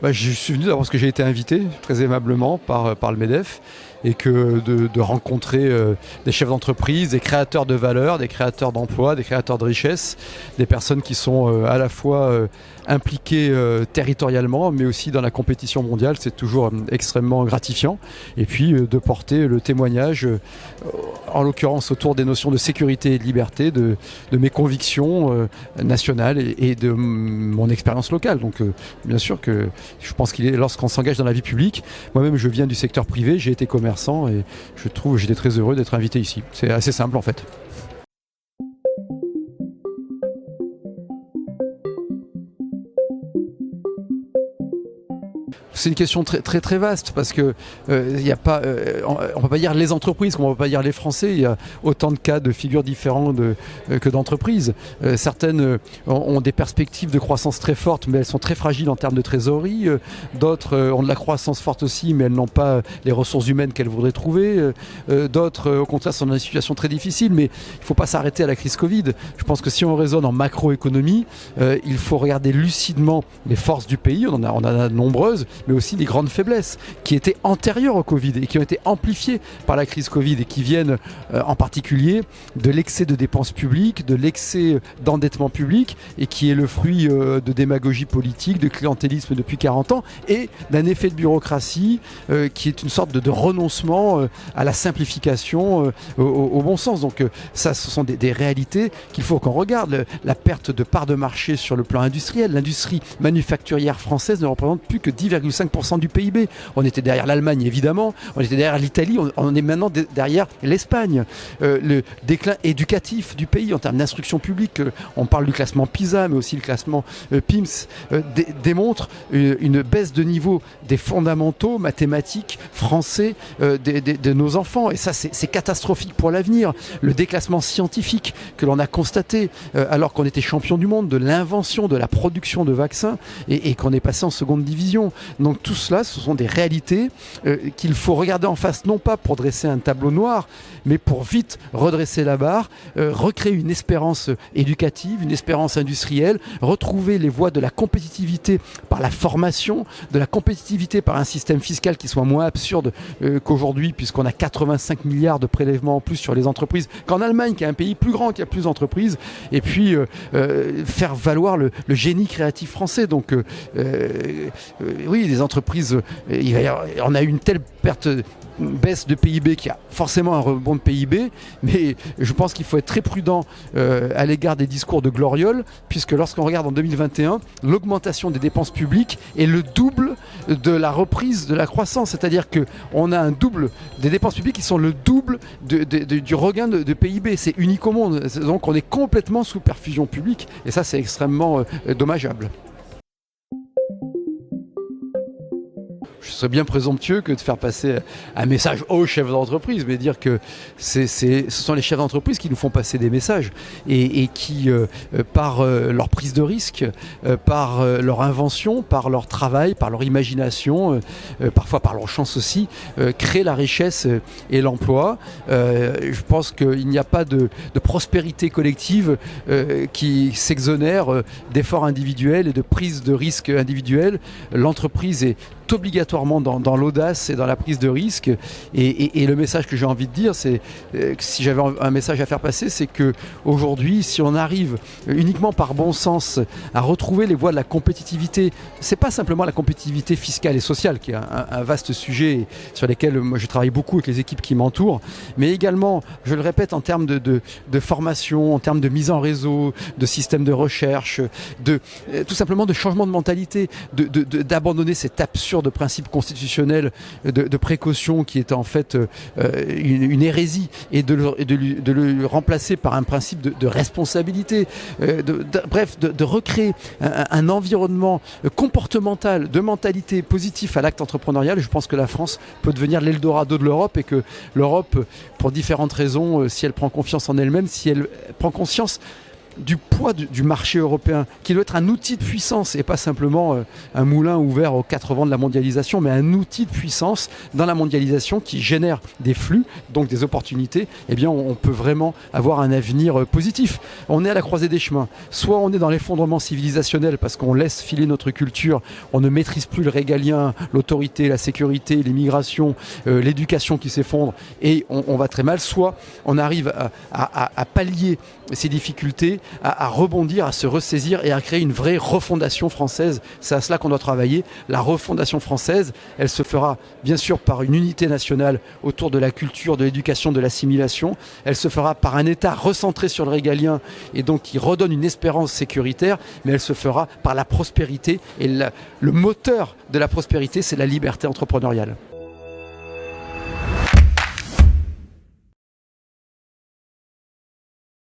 Je suis venu d'abord parce que j'ai été invité très aimablement par le MEDEF et que de rencontrer des chefs d'entreprise, des créateurs de valeur, des créateurs d'emplois, des créateurs de richesses, des personnes qui sont à la fois impliquées territorialement mais aussi dans la compétition mondiale, c'est toujours extrêmement gratifiant. Et puis de porter le témoignage, en l'occurrence autour des notions de sécurité et de liberté, de mes convictions nationales et de mon expérience locale. Donc bien sûr que je pense lorsqu'on s'engage dans la vie publique, moi-même je viens du secteur privé, j'ai été commerçant et je trouve que j'étais très heureux d'être invité ici. C'est assez simple en fait. C'est une question très vaste parce que y a pas, on peut pas dire les entreprises comme on peut pas dire les Français. Il y a autant de cas de figures différentes que d'entreprises. Certaines ont des perspectives de croissance très fortes, mais elles sont très fragiles en termes de trésorerie. D'autres ont de la croissance forte aussi, mais elles n'ont pas les ressources humaines qu'elles voudraient trouver. D'autres, au contraire, sont dans une situation très difficile. Mais il ne faut pas s'arrêter à la crise Covid. Je pense que si on raisonne en macroéconomie, il faut regarder lucidement les forces du pays. On en a de nombreuses, mais aussi des grandes faiblesses qui étaient antérieures au Covid et qui ont été amplifiées par la crise Covid et qui viennent en particulier de l'excès de dépenses publiques, de l'excès d'endettement public et qui est le fruit de démagogie politique, de clientélisme depuis 40 ans et d'un effet de bureaucratie qui est une sorte de renoncement à la simplification, au bon sens. Donc ça, ce sont des réalités qu'il faut qu'on regarde. La perte de parts de marché sur le plan industriel, l'industrie manufacturière française ne représente plus que 10,5% du PIB. On était derrière l'Allemagne évidemment, on était derrière l'Italie, on est maintenant derrière l'Espagne. Le déclin éducatif du pays en termes d'instruction publique, on parle du classement PISA mais aussi le classement PIMSS, démontre une baisse de niveau des fondamentaux mathématiques français de nos enfants et ça c'est catastrophique pour l'avenir. Le déclassement scientifique que l'on a constaté alors qu'on était champion du monde de l'invention, de la production de vaccins et qu'on est passé en seconde division. Donc tout cela, ce sont des réalités qu'il faut regarder en face, non pas pour dresser un tableau noir, mais pour vite redresser la barre, recréer une espérance éducative, une espérance industrielle, retrouver les voies de la compétitivité par la formation, de la compétitivité par un système fiscal qui soit moins absurde qu'aujourd'hui, puisqu'on a 85 milliards de prélèvements en plus sur les entreprises qu'en Allemagne, qui est un pays plus grand, qui a plus d'entreprises, et puis faire valoir le génie créatif français. Donc oui, les entreprises, on a eu une telle baisse de PIB qui a forcément un rebond de PIB, mais je pense qu'il faut être très prudent à l'égard des discours de gloriole, puisque lorsqu'on regarde en 2021, l'augmentation des dépenses publiques est le double de la reprise de la croissance, c'est-à-dire qu'on a un double des dépenses publiques qui sont le double du regain de PIB, c'est unique au monde, donc on est complètement sous perfusion publique, et ça c'est extrêmement dommageable. Je serais bien présomptueux que de faire passer un message aux chefs d'entreprise, mais dire que ce sont les chefs d'entreprise qui nous font passer des messages et qui, par leur prise de risque, par leur invention, par leur travail, par leur imagination, parfois par leur chance aussi, créent la richesse et l'emploi. Je pense qu'il n'y a pas de prospérité collective qui s'exonère d'efforts individuels et de prise de risque individuelle. L'entreprise est obligatoirement dans l'audace et dans la prise de risque et le message que j'ai envie de dire, c'est si j'avais un message à faire passer, c'est que aujourd'hui, si on arrive uniquement par bon sens à retrouver les voies de la compétitivité, c'est pas simplement la compétitivité fiscale et sociale qui est un vaste sujet sur lesquels moi je travaille beaucoup avec les équipes qui m'entourent, mais également, je le répète, en termes de formation, en termes de mise en réseau, de système de recherche, tout simplement de changement de mentalité, d'abandonner cet absurde principe constitutionnel de précaution qui est en fait une hérésie et de le remplacer par un principe de responsabilité, bref, de recréer un environnement comportemental, de mentalité positif à l'acte entrepreneurial. Je pense que la France peut devenir l'Eldorado de l'Europe et que l'Europe, pour différentes raisons, si elle prend confiance en elle-même, si elle prend conscience du poids du marché européen, qui doit être un outil de puissance et pas simplement un moulin ouvert aux quatre vents de la mondialisation, mais un outil de puissance dans la mondialisation qui génère des flux, donc des opportunités, eh bien on peut vraiment avoir un avenir positif. On est à la croisée des chemins. Soit on est dans l'effondrement civilisationnel parce qu'on laisse filer notre culture, on ne maîtrise plus le régalien, l'autorité, la sécurité, l'immigration, l'éducation qui s'effondre et on va très mal. Soit on arrive à pallier ces difficultés, à rebondir, à se ressaisir et à créer une vraie refondation française. C'est à cela qu'on doit travailler. La refondation française, elle se fera bien sûr par une unité nationale autour de la culture, de l'éducation, de l'assimilation. Elle se fera par un État recentré sur le régalien et donc qui redonne une espérance sécuritaire, mais elle se fera par la prospérité et le moteur de la prospérité, c'est la liberté entrepreneuriale.